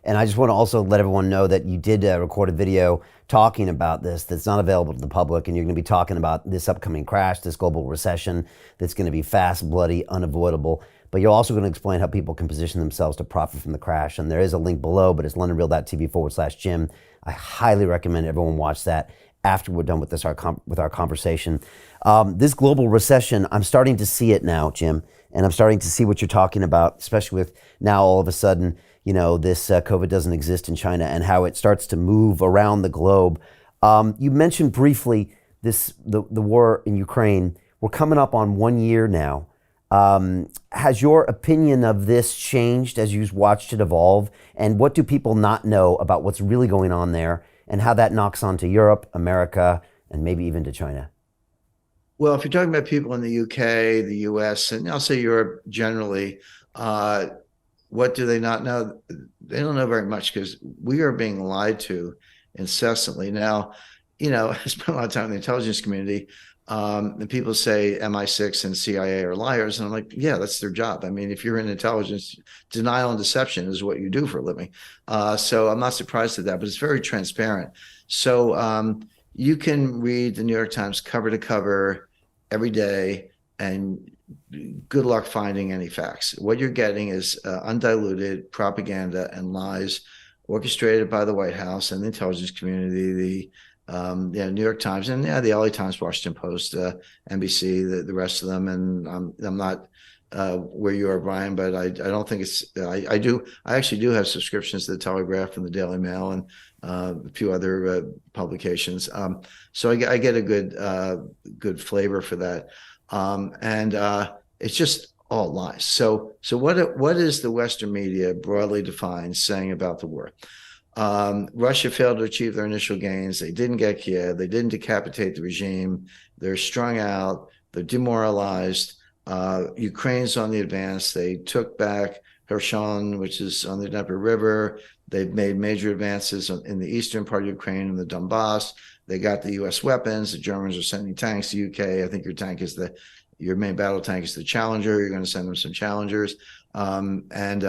And I just want to also let everyone know that you did record a video talking about this that's not available to the public, and you're going to be talking about this upcoming crash, this global recession that's going to be fast, bloody, unavoidable. But you're also going to explain how people can position themselves to profit from the crash. And there is a link below, but it's londonreal.tv/Jim. I highly recommend everyone watch that after we're done with this with our conversation. This global recession, I'm starting to see it now, Jim, and I'm starting to see what you're talking about, especially with now all of a sudden, this COVID doesn't exist in China and how it starts to move around the globe. You mentioned briefly the war in Ukraine. We're coming up on 1 year now. Has your opinion of this changed as you've watched it evolve? And what do people not know about what's really going on there and how that knocks onto Europe, America, and maybe even to China? Well, if you're talking about people in the UK, the US, and I'll say Europe generally, what do they not know? They don't know very much because we are being lied to incessantly. Now, I spent a lot of time in the intelligence community, and people say MI6 and CIA are liars. And I'm like, yeah, that's their job. I mean, if you're in intelligence, denial and deception is what you do for a living. So I'm not surprised at that, but it's very transparent. So you can read the New York Times cover to cover every day, and good luck finding any facts. What you're getting is undiluted propaganda and lies orchestrated by the White House and the intelligence community, the New York Times, and the LA Times, Washington Post, NBC, the rest of them. And I'm not where you are, Brian, but I don't think it's. I actually do have subscriptions to the Telegraph and the Daily Mail and a few other publications. So I get a good flavor for that. And it's just all lies. So what is the Western media broadly defined saying about the war? Russia failed to achieve their initial gains. They didn't get Kiev. They didn't decapitate the regime. They're strung out. They're demoralized. Ukraine's on the advance. They took back Kherson, which is on the Dnieper River. They've made major advances in the eastern part of Ukraine and the Donbass. They got the U.S. weapons. The Germans are sending tanks to the U.K. I think your main battle tank is the Challenger. You're going to send them some Challengers, and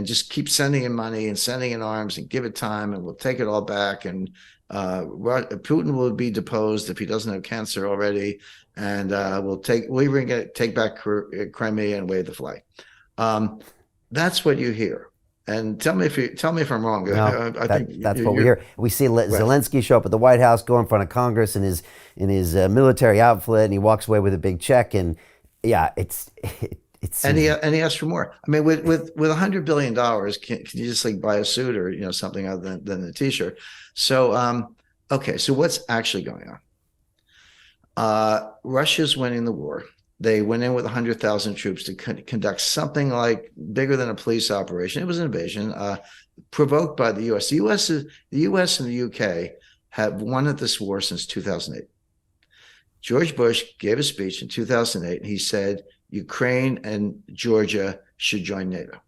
just keep sending in money and sending in arms and give it time, and we'll take it all back. And Putin will be deposed if he doesn't have cancer already, and we'll even take back Crimea and wave the flag. That's what you hear. And tell me if I'm wrong. No, I think that's what we hear. We see Zelensky show up at the White House, go in front of Congress in his military outfit, and he walks away with a big check. And yeah, it's and he asks for more. I mean, with $100 billion, can you just buy a suit or something other than a t-shirt? So okay, so what's actually going on? Russia's winning the war. They went in with 100,000 troops to conduct something like bigger than a police operation. It was an invasion provoked by the U.S. The U.S. and the U.K. have won at this war since 2008. George Bush gave a speech in 2008, and he said Ukraine and Georgia should join NATO.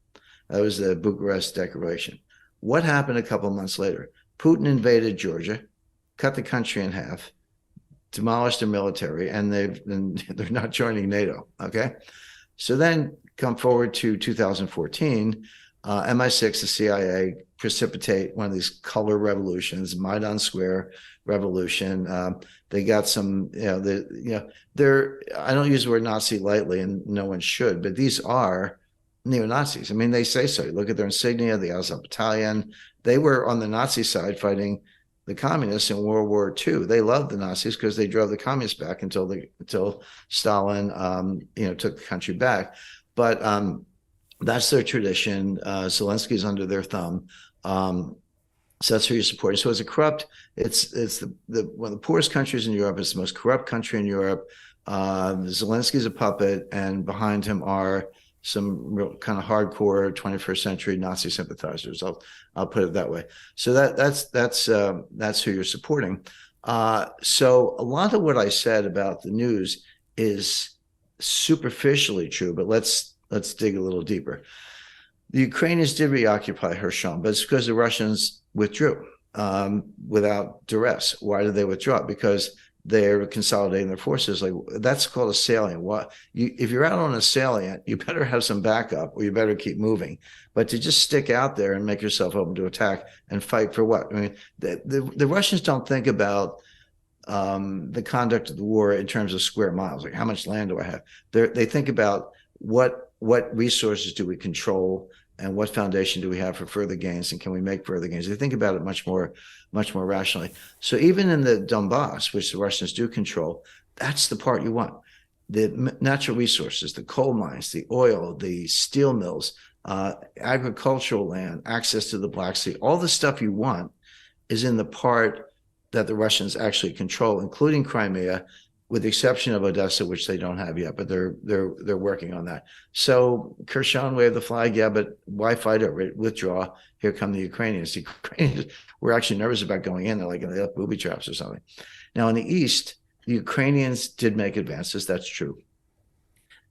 That was the Bucharest Declaration. What happened a couple of months later? Putin invaded Georgia, cut the country in half, demolished their military, and they're not joining NATO. Okay, so then come forward to 2014, MI6, the CIA precipitate one of these color revolutions, Maidan Square revolution. They got some, they're. I don't use the word Nazi lightly, and no one should, but these are neo-Nazis. I mean, they say so. You look at their insignia, the Azov Battalion. They were on the Nazi side fighting the communists in World War II. They loved the Nazis because they drove the communists back until Stalin, took the country back. But that's their tradition. Zelensky's under their thumb. So that's who you're supporting. So it's a corrupt. It's one of the poorest countries in Europe. It's the most corrupt country in Europe. Zelensky's a puppet, and behind him are some real kind of hardcore 21st century Nazi sympathizers. I'll put it that way. So that's who you're supporting. So a lot of what I said about the news is superficially true, but let's dig a little deeper. The Ukrainians did reoccupy Kherson, but it's because the Russians withdrew without duress. Why did they withdraw? Because they're consolidating their forces. Like, that's called a salient. If you're out on a salient, you better have some backup, or you better keep moving. But to just stick out there and make yourself open to attack and fight for what? I mean, the Russians don't think about the conduct of the war in terms of square miles, like how much land do I have? They think about what resources do we control, and what foundation do we have for further gains, and can we make further gains? They think about it much more rationally. So even in the Donbass, which the Russians do control, that's the part you want. The natural resources, the coal mines, the oil, the steel mills, agricultural land, access to the Black Sea, all the stuff you want is in the part that the Russians actually control, including Crimea, with the exception of Odessa, which they don't have yet, but they're working on that. So Kherson waved the flag, yeah, but why fight over it? Withdraw. Here come the Ukrainians. The Ukrainians were actually nervous about going in. They're like, they left booby traps or something. Now in the East, the Ukrainians did make advances. That's true.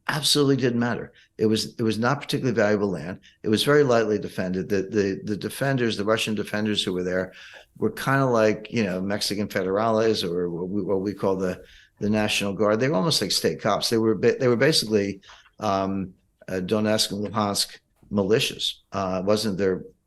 Absolutely didn't matter. It was not particularly valuable land. It was very lightly defended. The defenders, the Russian defenders who were there, were kind of like, Mexican federales, or what we call the National Guard. They were almost like state cops. They were basically Donetsk and Luhansk militias.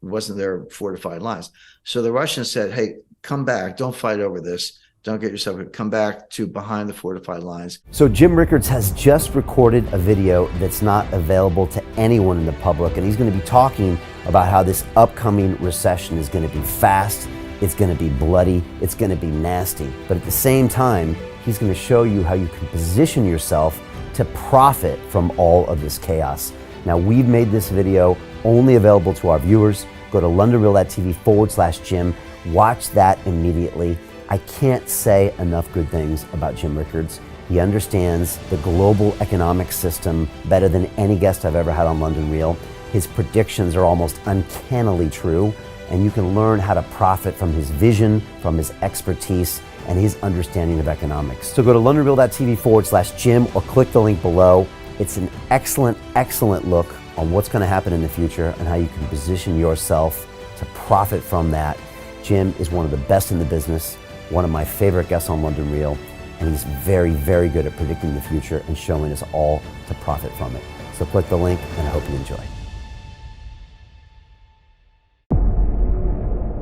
Wasn't their fortified lines. So the Russians said, "Hey, come back. Don't fight over this. Don't get yourself. Come back to behind the fortified lines." So Jim Rickards has just recorded a video that's not available to anyone in the public, and he's going to be talking about how this upcoming recession is going to be fast, it's going to be bloody, it's going to be nasty. But at the same time, he's going to show you how you can position yourself to profit from all of this chaos. Now, we've made this video only available to our viewers. Go to londonreal.tv/Jim. Watch that immediately. I can't say enough good things about Jim Rickards. He understands the global economic system better than any guest I've ever had on London Real. His predictions are almost uncannily true, and you can learn how to profit from his vision, from his expertise, and his understanding of economics. So go to londonreal.tv/Jim or click the link below. It's an excellent, excellent look on what's going to happen in the future and how you can position yourself to profit from that. Jim is one of the best in the business, one of my favorite guests on London Real, and he's very, very good at predicting the future and showing us all to profit from it. So click the link, and I hope you enjoy.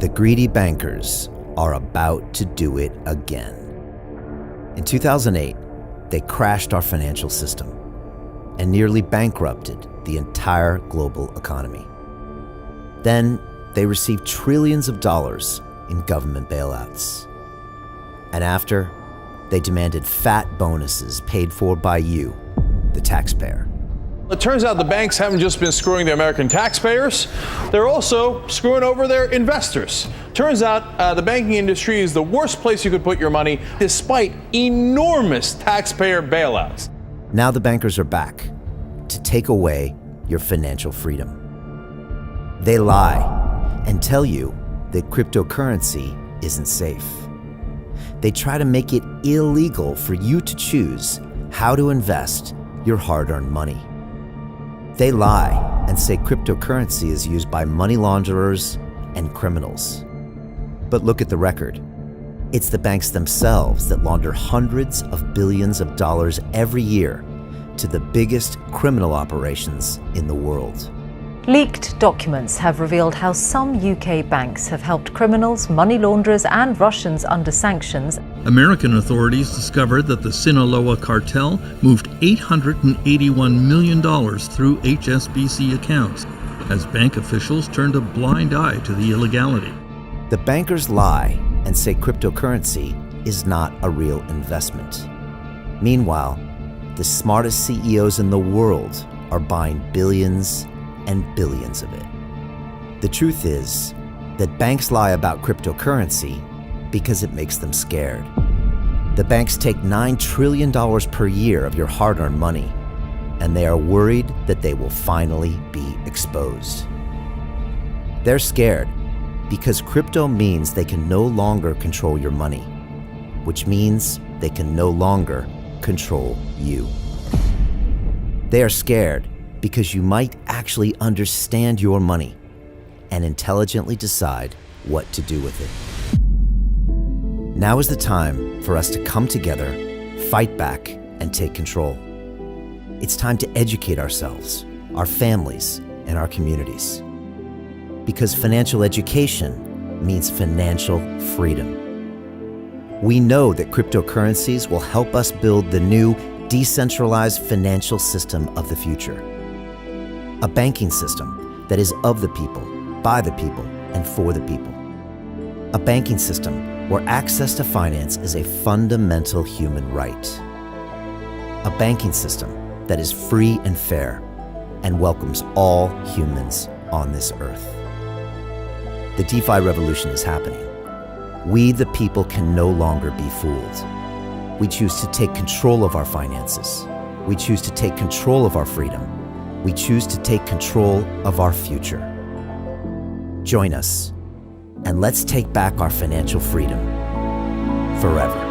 The greedy bankers are about to do it again. In 2008, they crashed our financial system and nearly bankrupted the entire global economy. Then they received trillions of dollars in government bailouts. And after, they demanded fat bonuses paid for by you, the taxpayer. It turns out the banks haven't just been screwing the American taxpayers, they're also screwing over their investors. Turns out the banking industry is the worst place you could put your money, despite enormous taxpayer bailouts. Now the bankers are back to take away your financial freedom. They lie and tell you that cryptocurrency isn't safe. They try to make it illegal for you to choose how to invest your hard-earned money. They lie and say cryptocurrency is used by money launderers and criminals. But look at the record. It's the banks themselves that launder hundreds of billions of dollars every year to the biggest criminal operations in the world. Leaked documents have revealed how some UK banks have helped criminals, money launderers and Russians under sanctions. American authorities discovered that the Sinaloa cartel moved $881 million through HSBC accounts as bank officials turned a blind eye to the illegality. The bankers lie and say cryptocurrency is not a real investment. Meanwhile, the smartest CEOs in the world are buying billions and billions of it. The truth is that banks lie about cryptocurrency because it makes them scared. The banks take $9 trillion per year of your hard-earned money, and they are worried that they will finally be exposed. They're scared because crypto means they can no longer control your money, which means they can no longer control you. They are scared because you might actually understand your money and intelligently decide what to do with it. Now is the time for us to come together, fight back, and take control. It's time to educate ourselves, our families, and our communities. Because financial education means financial freedom. We know that cryptocurrencies will help us build the new decentralized financial system of the future. A banking system that is of the people, by the people, and for the people. A banking system where access to finance is a fundamental human right. A banking system that is free and fair and welcomes all humans on this earth. The DeFi revolution is happening. We, the people, can no longer be fooled. We choose to take control of our finances. We choose to take control of our freedom. We choose to take control of our future. Join us, and let's take back our financial freedom forever.